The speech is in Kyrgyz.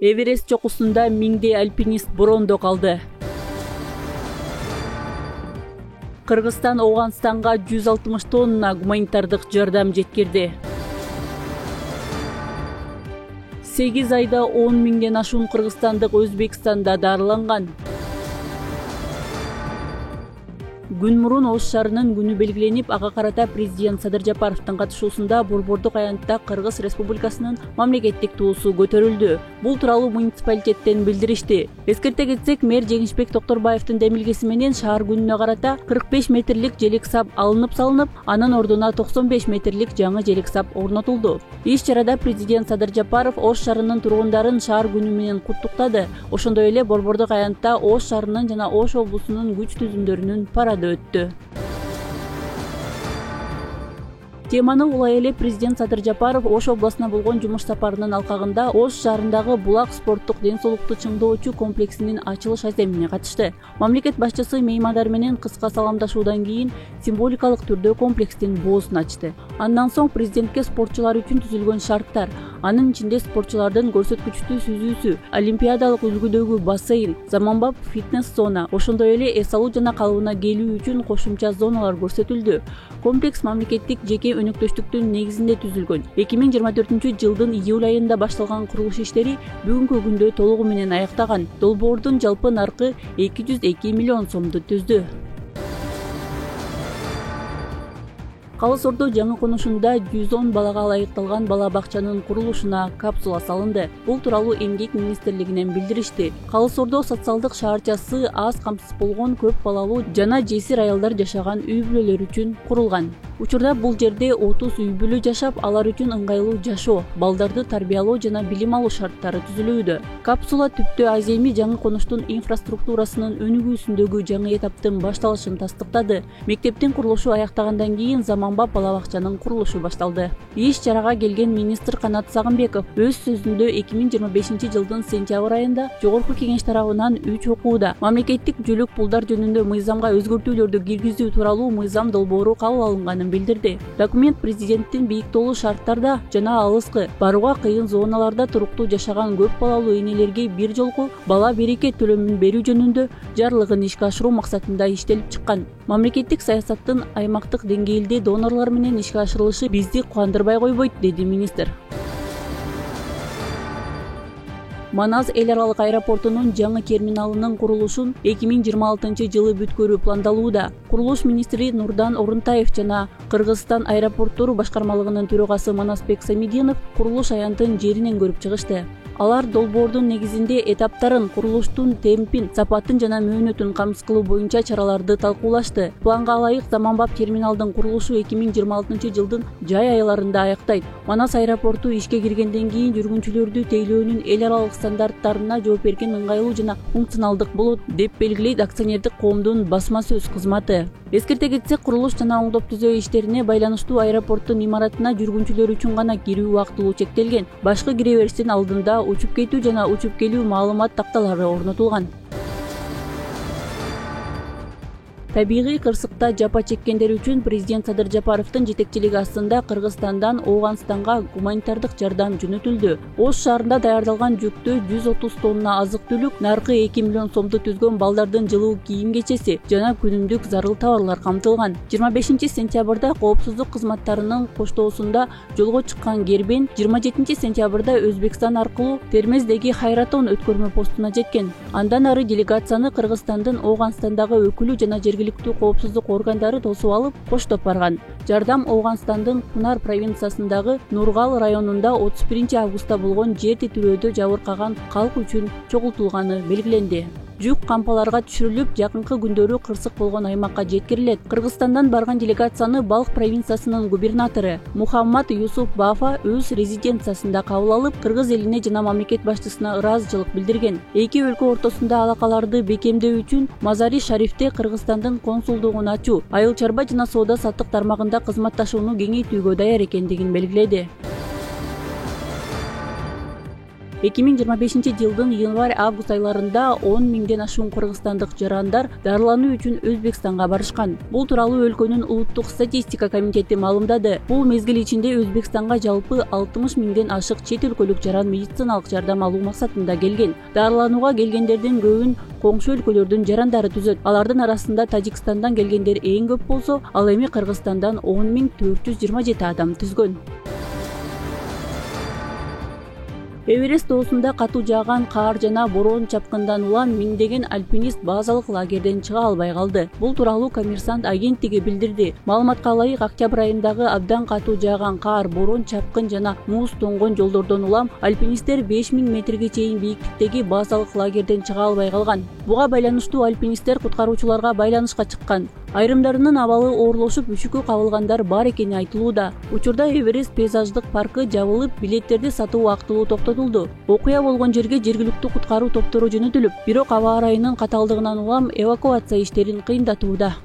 Эверест чокусунда миңдей альпинист бороондо калды. Кыргызстан Ооганстанга 160 тонна гуманитардык жардам жеткирди. 8 айда 10 миңден ашуун кыргызстандык Өзбекстанда дарыланган. Күн мурун Ош шаарынын күнү белгиленип, ага карата президент Садыр Жапаровдун катышуусунда Борбордук аянтта Кыргыз Республикасынын мамлекеттик туусу көтөрүлдү. Бул тууралуу муниципалитеттен билдиришти. Эскерте кетсек, мэр Жеңишбек Токторбаевдин демилгеси менен шаар күнүнө карата 45 метрлик желек сап салынып, анын ордуна 95 метрлик жаңы желек сап орнотулду. Иш чарада президент Садыр Жапаров Ош шаарынын тургундарын шаар күнү менен куттуктады. Ошондой эле Борбордук аянтта Ош шаарынын жана Ош облусунун күч түзүмдөрүнүн парады өттү. Теманы улай эле президент Садыр Жапаров Ош областына болгон жумуш сапарынын алкагында Ош шаарындагы Булак спорттук ден соолукту чыңдоочу комплексинин ачылыш аземине катышты. Мамлекет башчысы меймандар менен кыска саламдашуудан кийин символикалык түрдө комплекстин боосун ачты. Андан соң президентке спортчулар үчүн түзүлгөн шарттар, анын ичинде спортчулардын көрсөткүчтүү сүзүүсү, олимпиадалык үлгүдөгү бассейн, заманбап фитнес зона, ошондой эле эс алуу жана калыбына келүү үчүн кошумча зоналар көрсөтүлдү. Комплекс мамлекеттик жеке өнөктөштүктүн негизинде түзүлгөн. 2024-жылдын июль айында башталган курулуш иштери бүгүнкү күндө толугу менен аяктаган. Долбоордун жалпы наркы 202 миллион сомду түздү. Калыс Ордо жаңы конушунда 110 балага ылайыкталган бала бакчанын курулушуна капсула салынды. Бул тууралуу Эмгек министрлигинен билдиришти. Калыс Ордо социалдык шаарчасы аз камсыз болгон көп балалуу жана жесир аялдар жашаган үй бүлөлөр үчүн курулган. Учурда бул жерде 30 үй бүлө жашап, алар үчүн ыңгайлуу жашоо, балдарды тарбиялоо жана билим алуу шарттары түзүлүүдө. Капсула түптө аземи жаңы конуштун инфраструктурасынын өнүгүүсүндөгү жаңы этаптын башталышын тастыктады. Мектептин курулушу аяктагандан кийин заманбап бала бакчанын курулушу башталды. Иш чарага келген министр Канат Сагынбеков өз сөзүндө 2025-жылдын сентябрь айында Жогорку Кеңеш тарабынан 3 окууда мамлекеттик жүлүк пулдар жөнүндө мыйзамга өзгөртүүлөрдү киргизүү тууралуу мыйзам долбоору кабыл алынганын билдирди. Документ президенттин бийиктоолу шарттарда жана алыскы, барууга кыйын зоналарда туруктуу жашаган көп балалуу энелерге бир жолку бала берекет төлөмүн берүү жөнүндө жарлыгын ишке ашыруу максатында иштелип чыккан. Мамлекеттик саясаттын аймактык деңгээлде донорлор менен ишке ашырылышы бизди кубандырбай койбойт, деди министр. Манас эл аралык аэропортунун жаңы терминалынын курулушун 2026-жылы бүткөрүү пландалууда. Курулуш министри Нурдан Орунтаев жана Кыргызстан аэропорттору башкармалыгынын төрагасы Манасбек Самидинов курулуш аянтын жеринен көрүп чыгышты. Алар долбоордун негизинде этаптарын, курулуштун темпин, сапатын жана мөөнөтүн камсыз кылуу боюнча чараларды талкуулашты. Планга ылайык заманбап терминалдын курулушу 2026-жылдын жай айларында аяктайт. Манас аэропорту ишке киргенден кийин жүргүнчүлөрдү тейлөөнүн эл аралык стандарттарына жооп берген ыңгайлуу жана функционалдык болот, деп белгилейт акционердик коомдун басма сөз кызматы. Эскерте кетсек, курулуш жана оңдоп түзөө иштерине байланыштуу аэропорттун имаратына жүргүнчүлөр үчүн гана кирүү убактылуу чектелген. Башкы кире бериштин алдында учуп кетүү жана учуп келүү маалымат такталары орнотулган. Табигый кырсыкта жапа чеккендер үчүн президент Садыр Жапаровдун жетекчилиги астында Кыргызстандан Ооганстанга гуманитардык жардам жөнөтүлдү. Ош шаарында даярдалган жүктө 130 тонна азык-түлүк, наркы 2 миллион сомду түзгөн балдардын жылуу кийим-кечеси жана күнүмдүк зарыл товарлар камтылган. 25-сентябрда коопсуздук кызматтарынын коштоосунда жолго чыккан кербен 27-сентябрда Өзбекстан аркылуу Термездеги Хайратон өткөрмө постуна жеткен. Андан ары делегацияны Кыргызстандын Ооганстандагы өкүлү жана жергиликтүү коопсуздук органдары тосуп алып, коштоп барган. Жардам Ооганстандын Кунар провинциясындагы Нургал районунда 31 августта болгон жер титирөөдө жабыркаган калк үчүн чогултулганы белгиленди. Жүк кампаларга түшүрүлүп, жакынкы күндөрү кырсык болгон аймакка жеткирилет. Кыргызстандан барган делегацияны Балх провинциясынын губернатору Мухаммад Юсуф Бафа өз резиденциясында кабыл алып, кыргыз элине жана мамлекет башчысына ыраазычылык билдирген. Эки өлкө ортосунда алакаларды бекемдөө үчүн Мазари Шарифте Кыргызстандын консулдугун ачуу, айыл чарба жана соода саттык тармагында кызматташууну кеңейтүүгө даяр экендигин белгиледи. 2025-жылдын январь-август айларында 10 миңден ашуун кыргызстандык жарандар дарылануу үчүн Өзбекстанга барышкан. Бул тууралуу өлкөнүн улуттук статистика комитети маалымдады. Бул мезгил ичинде Өзбекстанга жалпы 60 миңден ашык чет өлкөлүк жаран медициналык жардам алуу максатында келген. Дарыланууга келгендердин көбүн коңшу өлкөлөрдүн жарандары түзөт. Алардын арасында Тажикстандан келгендер эң көп болсо, ал эми Кыргызстандан 10.427 адам түзгөн. Эверест тоосунда катуу жааган каар жана бороон чапкындан улам миңдеген альпинист базалык лагерден чыга албай калды. Бул тууралуу Коммерсант агенттиги билдирди. Маалыматка ылайык, октябрь айындагы абдан катуу жааган каар, бороон чапкын жана муз тоңгон жолдордон улам альпинисттер 5000 метрге чейин бийиктиктеги базалык лагерден чыга албай калган. Буга байланыштуу альпинисттер куткаруучуларга байланышка чыккан. Айрымдарынын абалы оорлошуп, үшүккө кабылгандар бар экени айтылууда. Учурда Эверест пейзаждык паркы жабылып, билеттерди сатуу актылуу токтотулду. Окуя болгон жерге жергиликтүү куткаруу топтору жөнөтүлүп, бирок аба ырайынын катаалдыгынан улам эвакуация иштерин кыйындатууда.